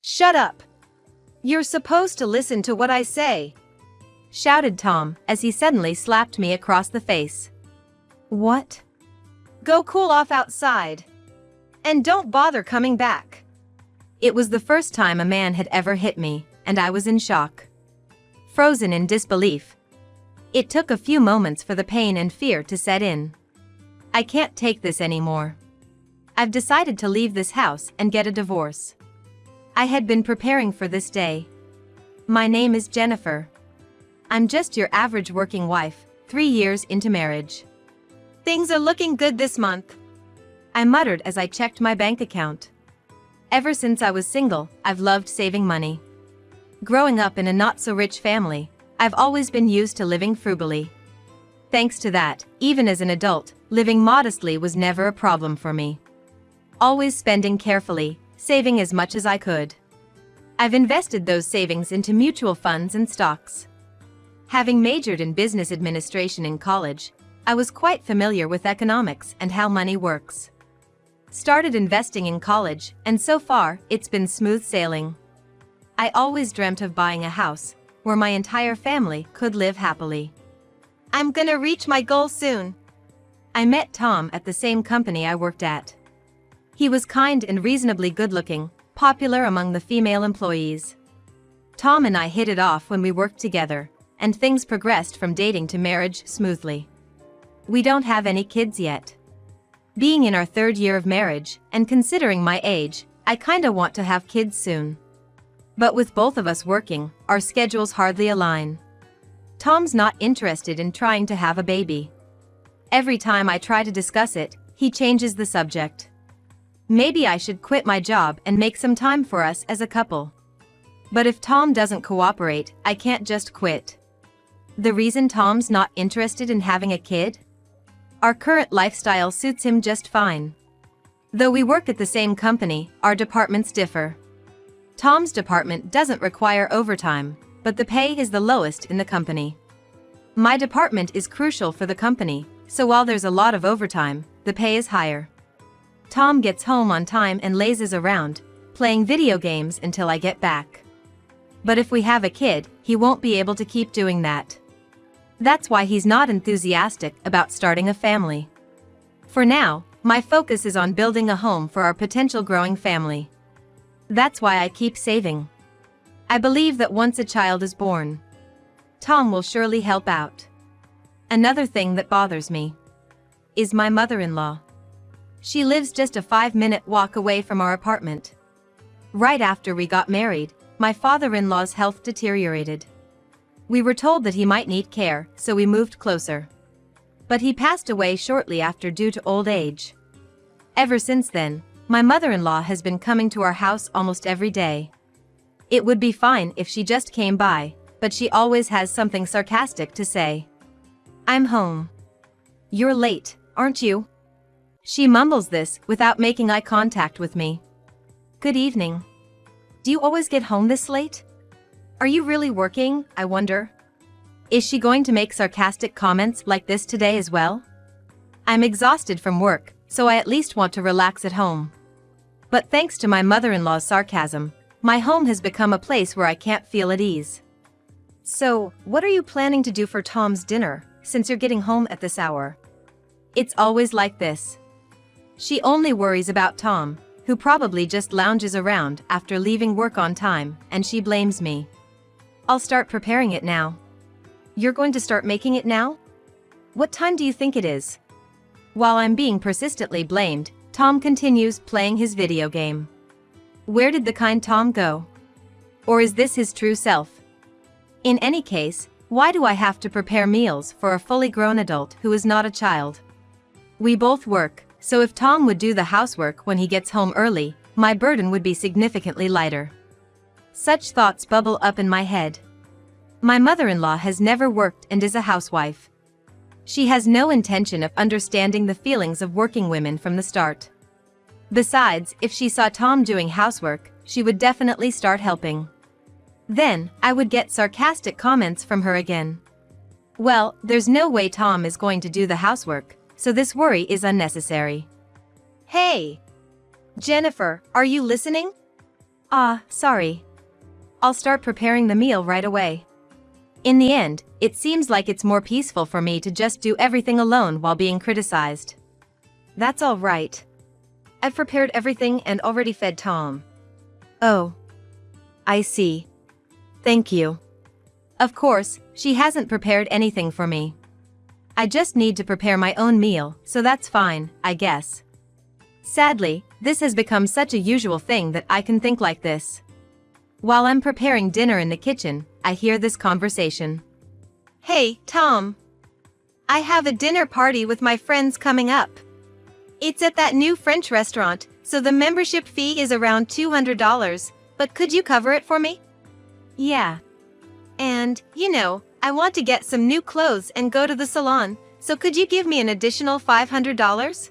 Shut up! You're supposed to listen to what I say, shouted Tom as he suddenly slapped me across the face. What? Go cool off outside. And don't bother coming back. It was the first time a man had ever hit me, and I was in shock. Frozen in disbelief. It took a few moments for the pain and fear to set in. I can't take this anymore. I've decided to leave this house and get a divorce. I had been preparing for this day. My name is Jennifer. I'm just your average working wife, 3 years into marriage. Things are looking good this month, I muttered as I checked my bank account. Ever since I was single, I've loved saving money. Growing up in a not-so-rich family, I've always been used to living frugally. Thanks to that, even as an adult, living modestly was never a problem for me. Always spending carefully, saving as much as I could. I've invested those savings into mutual funds and stocks. Having majored in business administration in college, I was quite familiar with economics and how money works. Started investing in college, and so far, it's been smooth sailing. I always dreamt of buying a house where my entire family could live happily. I'm gonna reach my goal soon. I met Tom at the same company I worked at. He was kind and reasonably good-looking, popular among the female employees. Tom and I hit it off when we worked together, and things progressed from dating to marriage smoothly. We don't have any kids yet. Being in our 3rd year of marriage, and considering my age, I kinda want to have kids soon. But with both of us working, our schedules hardly align. Tom's not interested in trying to have a baby. Every time I try to discuss it, he changes the subject. Maybe I should quit my job and make some time for us as a couple. But if Tom doesn't cooperate, I can't just quit. The reason Tom's not interested in having a kid? Our current lifestyle suits him just fine. Though we work at the same company, our departments differ. Tom's department doesn't require overtime, but the pay is the lowest in the company. My department is crucial for the company, so while there's a lot of overtime, the pay is higher. Tom gets home on time and lazes around, playing video games until I get back. But if we have a kid, he won't be able to keep doing that. That's why he's not enthusiastic about starting a family. For now, my focus is on building a home for our potential growing family. That's why I keep saving. I believe that once a child is born, Tom will surely help out. Another thing that bothers me is my mother-in-law. She lives just a 5-minute walk away from our apartment. Right after we got married, my father-in-law's health deteriorated. We were told that he might need care, so we moved closer. But he passed away shortly after due to old age. Ever since then, my mother-in-law has been coming to our house almost every day. It would be fine if she just came by, but she always has something sarcastic to say. I'm home. You're late, aren't you? She mumbles this without making eye contact with me. Good evening. Do you always get home this late? Are you really working, I wonder? Is she going to make sarcastic comments like this today as well? I'm exhausted from work, so I at least want to relax at home. But thanks to my mother-in-law's sarcasm, my home has become a place where I can't feel at ease. So, what are you planning to do for Tom's dinner, since you're getting home at this hour? It's always like this. She only worries about Tom, who probably just lounges around after leaving work on time, and she blames me. I'll start preparing it now. You're going to start making it now? What time do you think it is? While I'm being persistently blamed, Tom continues playing his video game. Where did the kind Tom go? Or is this his true self? In any case, why do I have to prepare meals for a fully grown adult who is not a child? We both work, so if Tom would do the housework when he gets home early, my burden would be significantly lighter. Such thoughts bubble up in my head. My mother-in-law has never worked and is a housewife. She has no intention of understanding the feelings of working women from the start. Besides, if she saw Tom doing housework, she would definitely start helping. Then, I would get sarcastic comments from her again. Well, there's no way Tom is going to do the housework, so this worry is unnecessary. Hey! Jennifer, are you listening? Ah, sorry. I'll start preparing the meal right away. In the end, it seems like it's more peaceful for me to just do everything alone while being criticized. That's all right. I've prepared everything and already fed Tom. Oh. I see. Thank you. Of course, she hasn't prepared anything for me. I just need to prepare my own meal, so that's fine, I guess. Sadly, this has become such a usual thing that I can think like this. While I'm preparing dinner in the kitchen, I hear this conversation. Hey, Tom. I have a dinner party with my friends coming up. It's at that new French restaurant, so the membership fee is around $200, but could you cover it for me? Yeah. And, I want to get some new clothes and go to the salon, so could you give me an additional $500?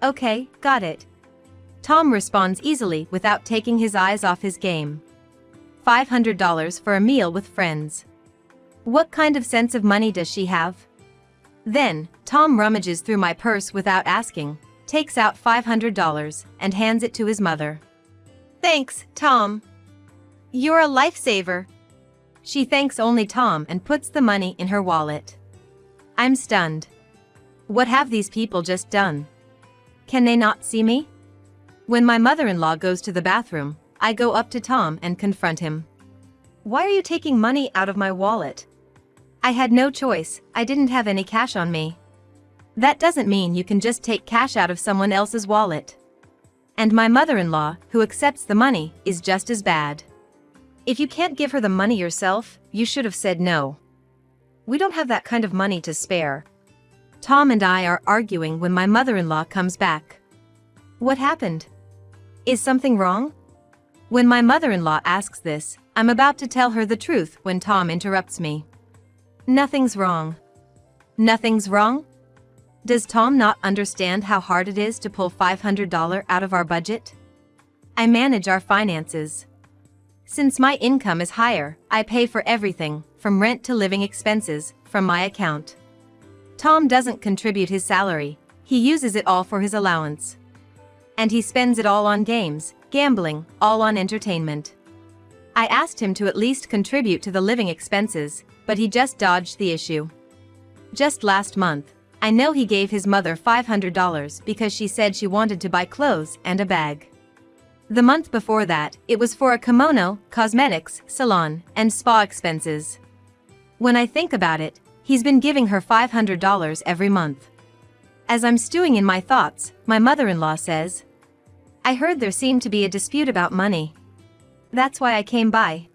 Okay, got it. Tom responds easily without taking his eyes off his game. $500 for a meal with friends. What kind of sense of money does she have? Then, Tom rummages through my purse without asking, takes out $500, and hands it to his mother. Thanks, Tom. You're a lifesaver. She thanks only Tom and puts the money in her wallet. I'm stunned. What have these people just done? Can they not see me? When my mother-in-law goes to the bathroom, I go up to Tom and confront him. Why are you taking money out of my wallet? I had no choice, I didn't have any cash on me. That doesn't mean you can just take cash out of someone else's wallet. And my mother-in-law, who accepts the money, is just as bad. If you can't give her the money yourself, you should have said no. We don't have that kind of money to spare. Tom and I are arguing when my mother-in-law comes back. What happened? Is something wrong? When my mother-in-law asks this, I'm about to tell her the truth when Tom interrupts me. Nothing's wrong. Nothing's wrong? Does Tom not understand how hard it is to pull $500 out of our budget? I manage our finances. Since my income is higher, I pay for everything, from rent to living expenses, from my account. Tom doesn't contribute his salary, he uses it all for his allowance. And he spends it all on games, gambling, all on entertainment. I asked him to at least contribute to the living expenses, but he just dodged the issue. Just last month, I know he gave his mother $500 because she said she wanted to buy clothes and a bag. The month before that, it was for a kimono, cosmetics, salon, and spa expenses. When I think about it, he's been giving her $500 every month. As I'm stewing in my thoughts, my mother-in-law says, I heard there seemed to be a dispute about money. That's why I came by.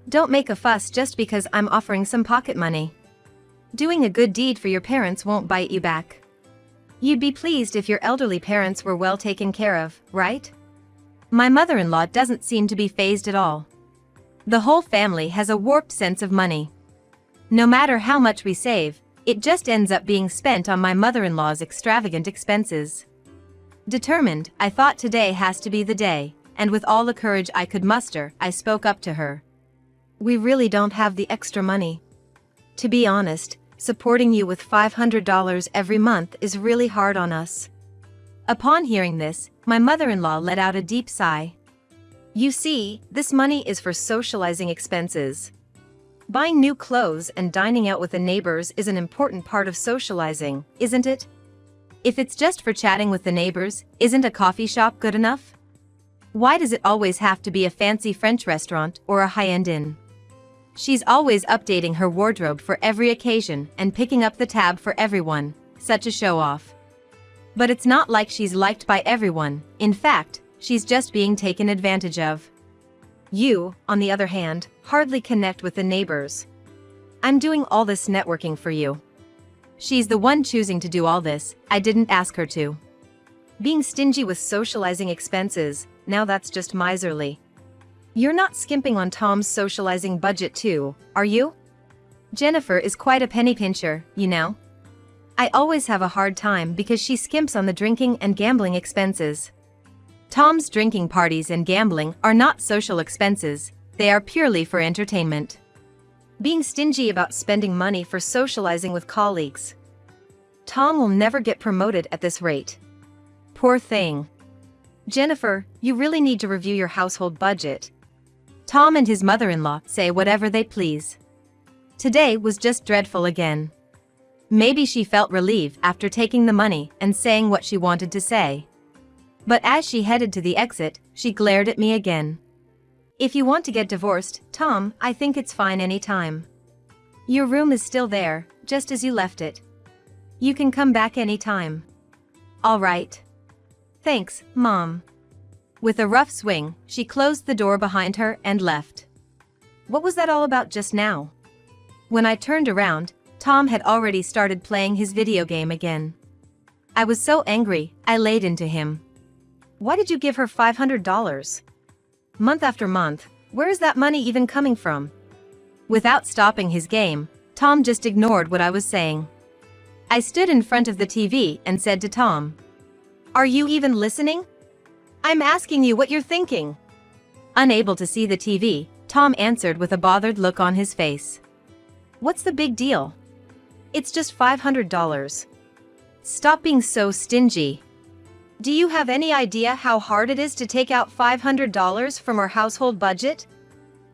Don't make a fuss just because I'm offering some pocket money. Doing a good deed for your parents won't bite you back. You'd be pleased if your elderly parents were well taken care of, right? My mother-in-law doesn't seem to be fazed at all. The whole family has a warped sense of money. No matter how much we save, it just ends up being spent on my mother-in-law's extravagant expenses. Determined, I thought today has to be the day, and with all the courage I could muster, I spoke up to her. We really don't have the extra money. To be honest, supporting you with $500 every month is really hard on us. Upon hearing this, my mother-in-law let out a deep sigh. You see, this money is for socializing expenses. Buying new clothes and dining out with the neighbors is an important part of socializing, isn't it? If it's just for chatting with the neighbors, isn't a coffee shop good enough? Why does it always have to be a fancy French restaurant or a high-end inn? She's always updating her wardrobe for every occasion and picking up the tab for everyone, such a show-off. But it's not like she's liked by everyone, in fact, she's just being taken advantage of. You, on the other hand, hardly connect with the neighbors. I'm doing all this networking for you. She's the one choosing to do all this, I didn't ask her to. Being stingy with socializing expenses, now that's just miserly. You're not skimping on Tom's socializing budget too, are you? Jennifer is quite a penny pincher, you know. I always have a hard time because she skimps on the drinking and gambling expenses. Tom's drinking parties and gambling are not social expenses, they are purely for entertainment. Being stingy about spending money for socializing with colleagues. Tom will never get promoted at this rate. Poor thing. Jennifer, you really need to review your household budget. Tom and his mother-in-law say whatever they please. Today was just dreadful again. Maybe she felt relieved after taking the money and saying what she wanted to say. But as she headed to the exit, she glared at me again. If you want to get divorced, Tom, I think it's fine anytime. Your room is still there, just as you left it. You can come back anytime. All right. Thanks, Mom. With a rough swing, she closed the door behind her and left. What was that all about just now? When I turned around, Tom had already started playing his video game again. I was so angry, I laid into him. Why did you give her $500? Month after month, where is that money even coming from? Without stopping his game, Tom just ignored what I was saying. I stood in front of the TV and said to Tom, "Are you even listening? I'm asking you what you're thinking." Unable to see the TV, Tom answered with a bothered look on his face. What's the big deal? It's just $500. Stop being so stingy. Do you have any idea how hard it is to take out $500 from our household budget?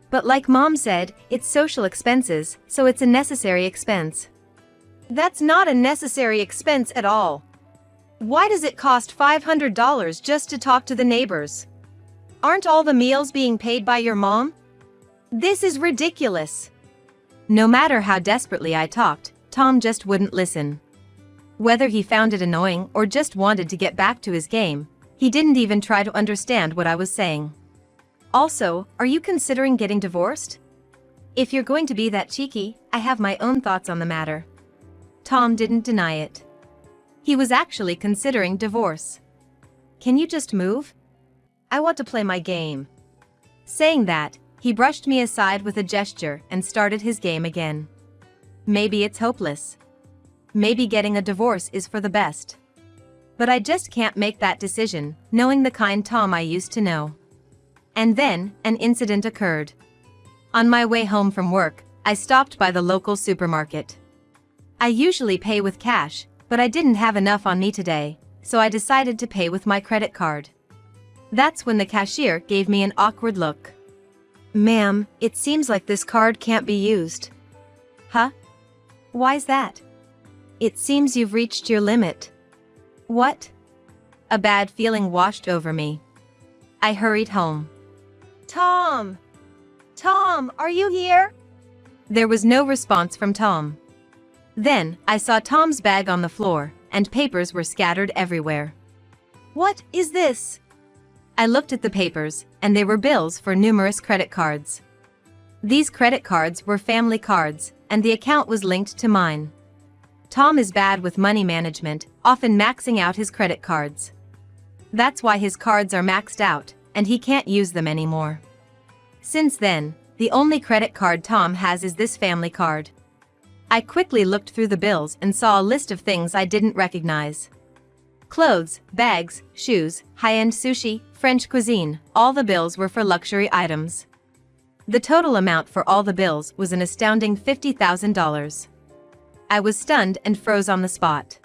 But like Mom said, it's social expenses, so it's a necessary expense. That's not a necessary expense at all. Why does it cost $500 just to talk to the neighbors? Aren't all the meals being paid by your mom? This is ridiculous. No matter how desperately I talked, Tom just wouldn't listen. Whether he found it annoying or just wanted to get back to his game, he didn't even try to understand what I was saying. Also, are you considering getting divorced? If you're going to be that cheeky, I have my own thoughts on the matter. Tom didn't deny it. He was actually considering divorce. Can you just move? I want to play my game. Saying that, he brushed me aside with a gesture and started his game again. Maybe it's hopeless. Maybe getting a divorce is for the best. But I just can't make that decision, knowing the kind Tom I used to know. And then, an incident occurred. On my way home from work, I stopped by the local supermarket. I usually pay with cash, but I didn't have enough on me today, so I decided to pay with my credit card. That's when the cashier gave me an awkward look. "Ma'am, it seems like this card can't be used." Huh? Why's that? It seems you've reached your limit. What? A bad feeling washed over me. I hurried home. Tom! Tom, are you here? There was no response from Tom. Then, I saw Tom's bag on the floor, and papers were scattered everywhere. What is this? I looked at the papers, and they were bills for numerous credit cards. These credit cards were family cards, and the account was linked to mine. Tom is bad with money management, often maxing out his credit cards. That's why his cards are maxed out, and he can't use them anymore. Since then, the only credit card Tom has is this family card. I quickly looked through the bills and saw a list of things I didn't recognize. Clothes, bags, shoes, high-end sushi, French cuisine, all the bills were for luxury items. The total amount for all the bills was an astounding $50,000. I was stunned and froze on the spot.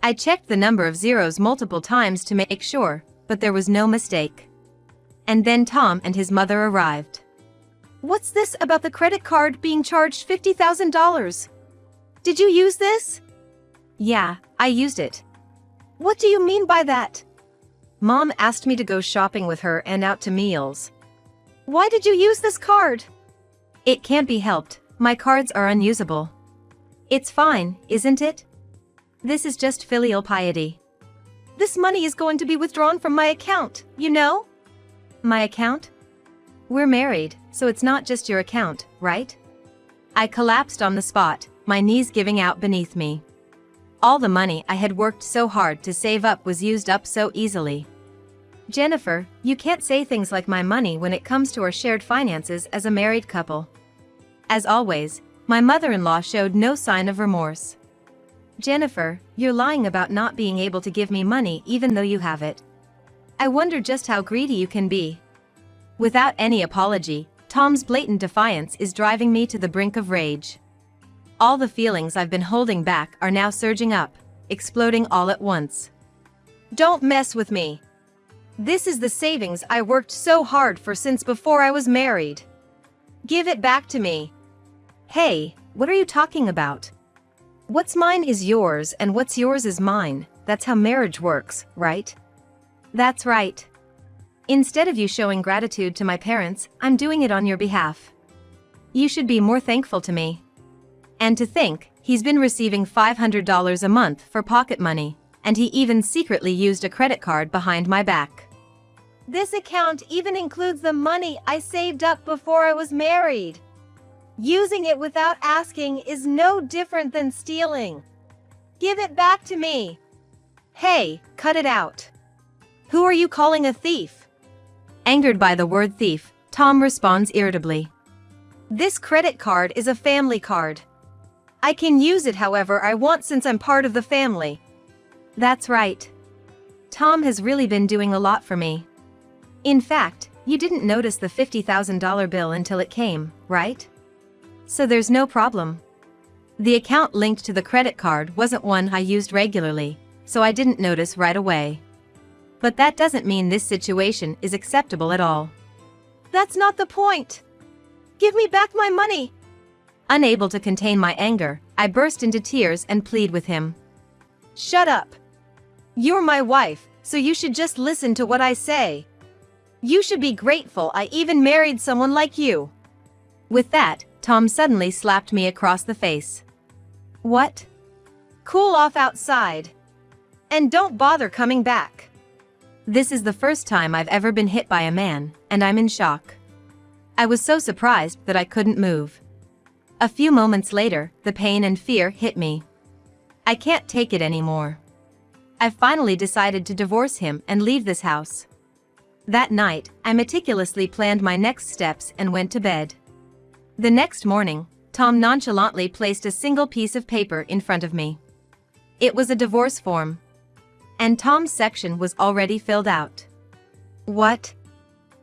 I checked the number of zeros multiple times to make sure, but there was no mistake. And then Tom and his mother arrived. What's this about the credit card being charged $50,000? Did you use this? Yeah, I used it. What do you mean by that? Mom asked me to go shopping with her and out to meals. Why did you use this card? It can't be helped, my cards are unusable. It's fine, isn't it? This is just filial piety. This money is going to be withdrawn from my account, you know? My account? We're married, so it's not just your account, right? I collapsed on the spot, my knees giving out beneath me. All the money I had worked so hard to save up was used up so easily. Jennifer, you can't say things like my money when it comes to our shared finances as a married couple. As always, my mother-in-law showed no sign of remorse. Jennifer, you're lying about not being able to give me money even though you have it. I wonder just how greedy you can be. Without any apology, Tom's blatant defiance is driving me to the brink of rage. All the feelings I've been holding back are now surging up, exploding all at once. Don't mess with me. This is the savings I worked so hard for since before I was married. Give it back to me. Hey, what are you talking about? What's mine is yours and what's yours is mine. That's how marriage works, right? That's right. Instead of you showing gratitude to my parents, I'm doing it on your behalf. You should be more thankful to me. And to think, he's been receiving $500 a month for pocket money, and he even secretly used a credit card behind my back. This account even includes the money I saved up before I was married. Using it without asking is no different than stealing. Give it back to me. Hey, cut it out. Who are you calling a thief? Angered by the word thief, Tom responds irritably. This credit card is a family card. I can use it however I want since I'm part of the family. That's right. Tom has really been doing a lot for me. In fact, you didn't notice the $50,000 bill until it came, right? So there's no problem. The account linked to the credit card wasn't one I used regularly, so I didn't notice right away. But that doesn't mean this situation is acceptable at all. That's not the point. Give me back my money. Unable to contain my anger, I burst into tears and plead with him. Shut up. You're my wife, so you should just listen to what I say. You should be grateful I even married someone like you. With that, Tom suddenly slapped me across the face. What? Cool off outside. And don't bother coming back. This is the first time I've ever been hit by a man, and I'm in shock. I was so surprised that I couldn't move. A few moments later, the pain and fear hit me. I can't take it anymore. I finally decided to divorce him and leave this house. That night, I meticulously planned my next steps and went to bed. The next morning, Tom nonchalantly placed a single piece of paper in front of me. It was a divorce form. And Tom's section was already filled out. What?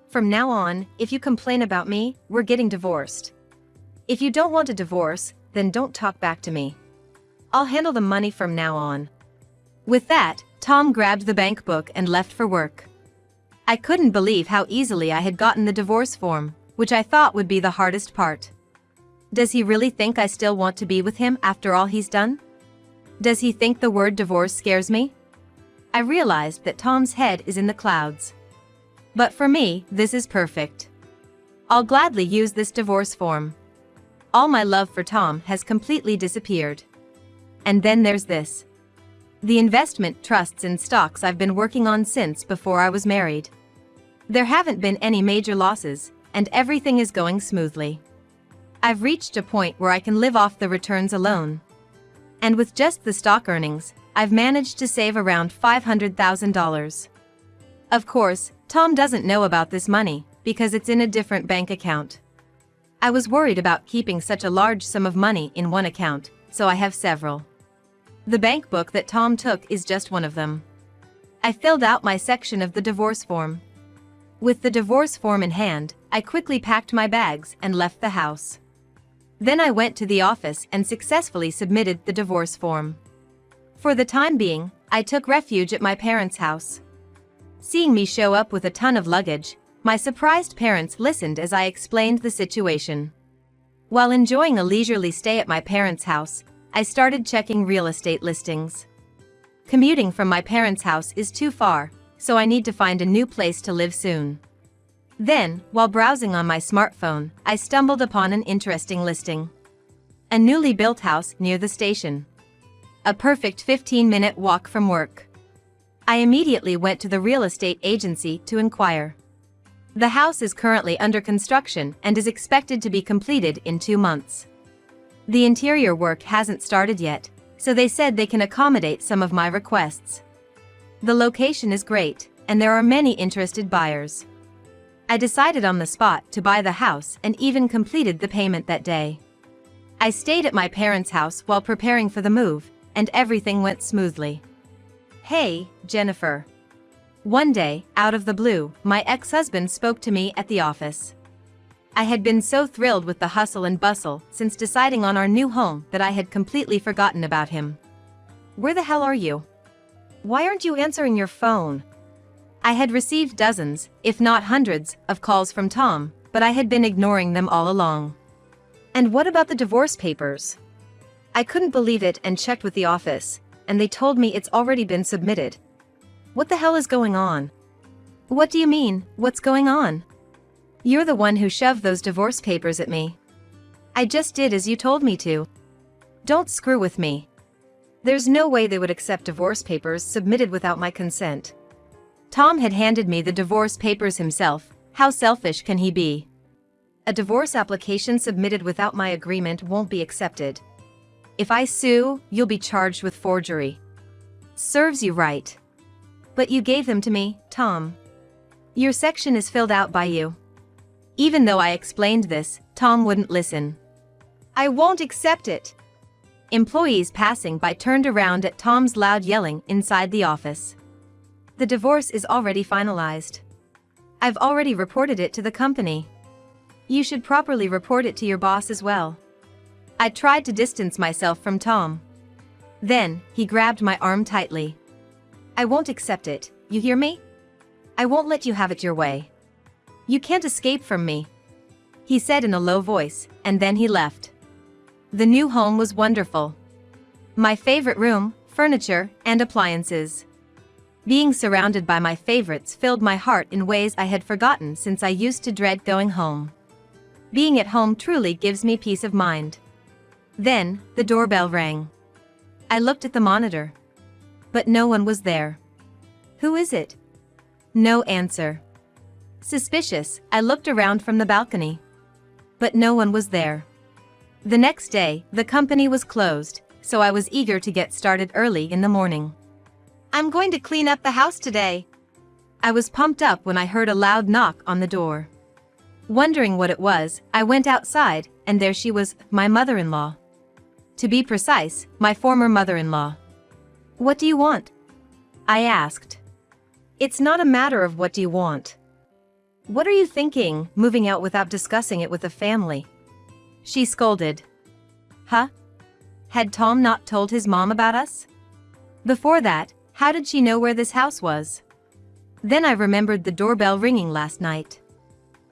From now on, if you complain about me, we're getting divorced. If you don't want a divorce, then don't talk back to me. I'll handle the money from now on. With that, Tom grabbed the bank book and left for work. I couldn't believe how easily I had gotten the divorce form, which I thought would be the hardest part. Does he really think I still want to be with him after all he's done? Does he think the word divorce scares me? I realized that Tom's head is in the clouds. But for me, this is perfect. I'll gladly use this divorce form. All my love for Tom has completely disappeared. And then there's this. The investment trusts and stocks I've been working on since before I was married. There haven't been any major losses, and everything is going smoothly. I've reached a point where I can live off the returns alone. And with just the stock earnings, I've managed to save around $500,000. Of course, Tom doesn't know about this money, because it's in a different bank account. I was worried about keeping such a large sum of money in one account, so I have several. The bank book that Tom took is just one of them. I filled out my section of the divorce form. With the divorce form in hand, I quickly packed my bags and left the house. Then I went to the office and successfully submitted the divorce form. For the time being, I took refuge at my parents' house. Seeing me show up with a ton of luggage, my surprised parents listened as I explained the situation. While enjoying a leisurely stay at my parents' house, I started checking real estate listings. Commuting from my parents' house is too far, so I need to find a new place to live soon. Then, while browsing on my smartphone, I stumbled upon an interesting listing. A newly built house near the station. A perfect 15-minute walk from work. I immediately went to the real estate agency to inquire. The house is currently under construction and is expected to be completed in 2 months. The interior work hasn't started yet, so they said they can accommodate some of my requests. The location is great, and there are many interested buyers. I decided on the spot to buy the house and even completed the payment that day. I stayed at my parents' house while preparing for the move, and everything went smoothly. Hey, Jennifer. One day, out of the blue, my ex-husband spoke to me at the office. I had been so thrilled with the hustle and bustle since deciding on our new home that I had completely forgotten about him. Where the hell are you? Why aren't you answering your phone? I had received dozens, if not hundreds, of calls from Tom, but I had been ignoring them all along. And what about the divorce papers? I couldn't believe it and checked with the office, and they told me it's already been submitted. What the hell is going on? What do you mean, what's going on? You're the one who shoved those divorce papers at me. I just did as you told me to. Don't screw with me. There's no way they would accept divorce papers submitted without my consent. Tom had handed me the divorce papers himself. How selfish can he be? A divorce application submitted without my agreement won't be accepted. If I sue, you'll be charged with forgery. Serves you right. But you gave them to me, Tom. Your section is filled out by you. Even though I explained this, Tom wouldn't listen. I won't accept it. Employees passing by turned around at Tom's loud yelling inside the office. The divorce is already finalized. I've already reported it to the company. You should properly report it to your boss as well. I tried to distance myself from Tom. Then, he grabbed my arm tightly. I won't accept it, you hear me? I won't let you have it your way. You can't escape from me, he said in a low voice, and then he left. The new home was wonderful. My favorite room, furniture, and appliances. Being surrounded by my favorites filled my heart in ways I had forgotten since I used to dread going home. Being at home truly gives me peace of mind. Then, the doorbell rang. I looked at the monitor. But no one was there. Who is it? No answer. Suspicious, I looked around from the balcony. But no one was there. The next day, the company was closed, so I was eager to get started early in the morning. I'm going to clean up the house today. I was pumped up when I heard a loud knock on the door. Wondering what it was, I went outside, and there she was, my mother-in-law. To be precise, my former mother-in-law. What do you want? I asked. It's not a matter of what do you want. What are you thinking, moving out without discussing it with the family? She scolded. Huh? Had Tom not told his mom about us? Before that, how did she know where this house was? Then I remembered the doorbell ringing last night.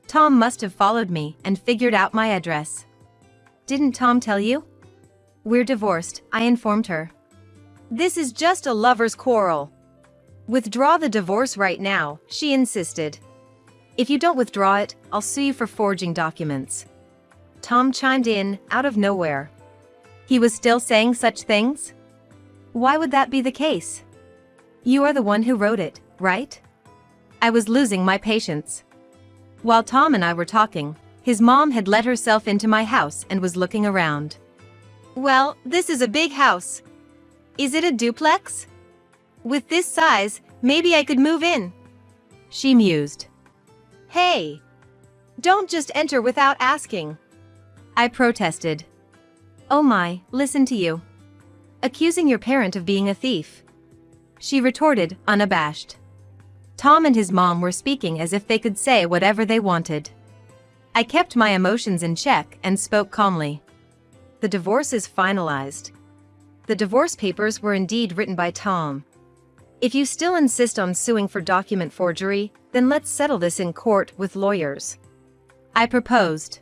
Tom must have followed me and figured out my address. Didn't Tom tell you? We're divorced, I informed her. This is just a lover's quarrel. Withdraw the divorce right now, she insisted. If you don't withdraw it, I'll sue you for forging documents. Tom chimed in, out of nowhere. He was still saying such things? Why would that be the case? You are the one who wrote it, right? I was losing my patience. While Tom and I were talking, his mom had let herself into my house and was looking around. Well, this is a big house. Is it a duplex? With this size, maybe I could move in. She mused. Hey! Don't just enter without asking. I protested. Oh my, listen to you. Accusing your parent of being a thief. She retorted, unabashed. Tom and his mom were speaking as if they could say whatever they wanted. I kept my emotions in check and spoke calmly. The divorce is finalized. The divorce papers were indeed written by Tom. If you still insist on suing for document forgery, then let's settle this in court with lawyers. I proposed.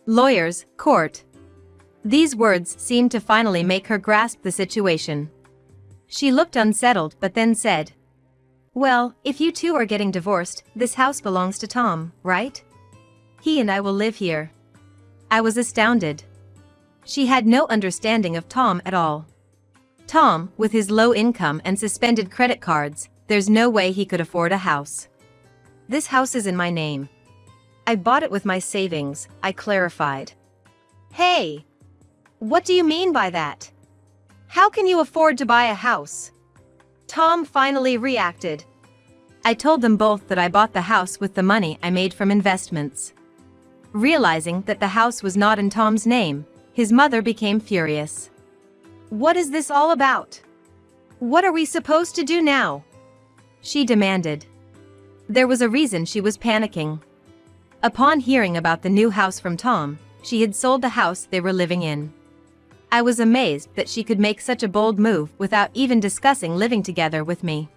Lawyers, court. These words seemed to finally make her grasp the situation. She looked unsettled but then said, well, if you two are getting divorced, this house belongs to Tom, right? He and I will live here. I was astounded. She had no understanding of Tom at all. Tom, with his low income and suspended credit cards, there's no way he could afford a house. This house is in my name. I bought it with my savings, I clarified. Hey! What do you mean by that? How can you afford to buy a house? Tom finally reacted. I told them both that I bought the house with the money I made from investments. Realizing that the house was not in Tom's name, his mother became furious. What is this all about? What are we supposed to do now? She demanded. There was a reason she was panicking. Upon hearing about the new house from Tom, she had sold the house they were living in. I was amazed that she could make such a bold move without even discussing living together with me.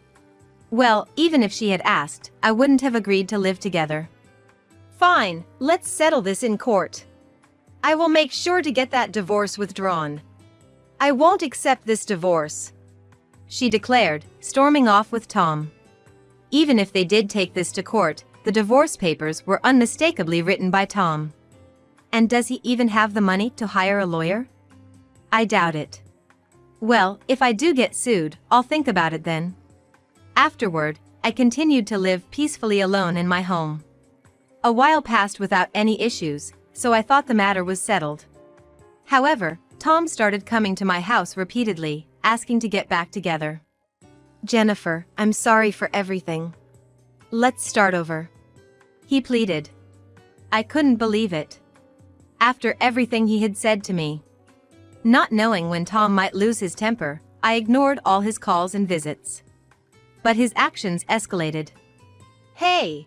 Well, even if she had asked, I wouldn't have agreed to live together. Fine, let's settle this in court. I will make sure to get that divorce withdrawn. I won't accept this divorce, she declared, storming off with Tom. Even if they did take this to court, the divorce papers were unmistakably written by Tom. And does he even have the money to hire a lawyer? I doubt it. Well, if I do get sued, I'll think about it then. Afterward, I continued to live peacefully alone in my home. A while passed without any issues, so I thought the matter was settled. However, Tom started coming to my house repeatedly, asking to get back together. Jennifer, I'm sorry for everything. Let's start over, he pleaded. I couldn't believe it. After everything he had said to me. Not knowing when Tom might lose his temper, I ignored all his calls and visits. But his actions escalated. Hey!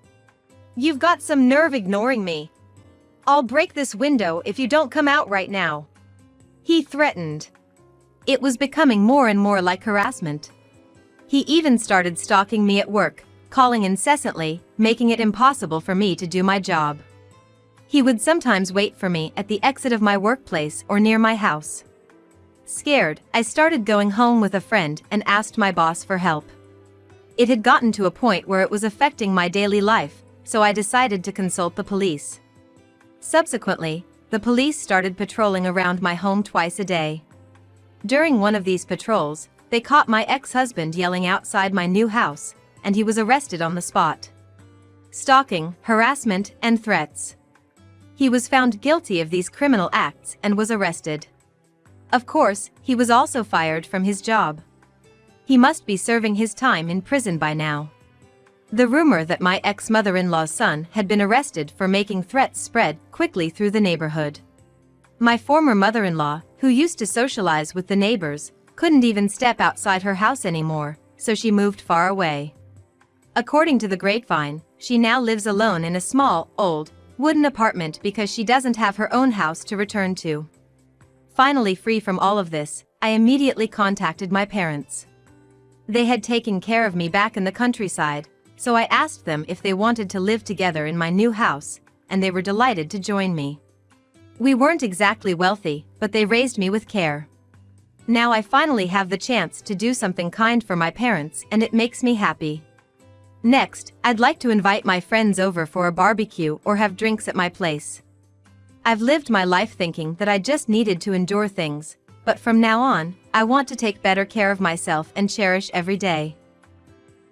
You've got some nerve ignoring me. I'll break this window if you don't come out right now, he threatened. It was becoming more and more like harassment. He even started stalking me at work, calling incessantly, making it impossible for me to do my job. He would sometimes wait for me at the exit of my workplace or near my house. Scared, I started going home with a friend and asked my boss for help. It had gotten to a point where it was affecting my daily life, so I decided to consult the police. Subsequently, the police started patrolling around my home twice a day. During one of these patrols, they caught my ex-husband yelling outside my new house, and he was arrested on the spot. Stalking, harassment, and threats. He was found guilty of these criminal acts and was arrested. Of course, he was also fired from his job. He must be serving his time in prison by now. The rumor that my ex-mother-in-law's son had been arrested for making threats spread quickly through the neighborhood. My former mother-in-law, who used to socialize with the neighbors, couldn't even step outside her house anymore, so she moved far away. According to the grapevine, she now lives alone in a small, old, wooden apartment because she doesn't have her own house to return to. Finally free from all of this, I immediately contacted my parents. They had taken care of me back in the countryside, so I asked them if they wanted to live together in my new house, and they were delighted to join me. We weren't exactly wealthy, but they raised me with care. Now I finally have the chance to do something kind for my parents, and it makes me happy. Next, I'd like to invite my friends over for a barbecue or have drinks at my place. I've lived my life thinking that I just needed to endure things, but from now on, I want to take better care of myself and cherish every day.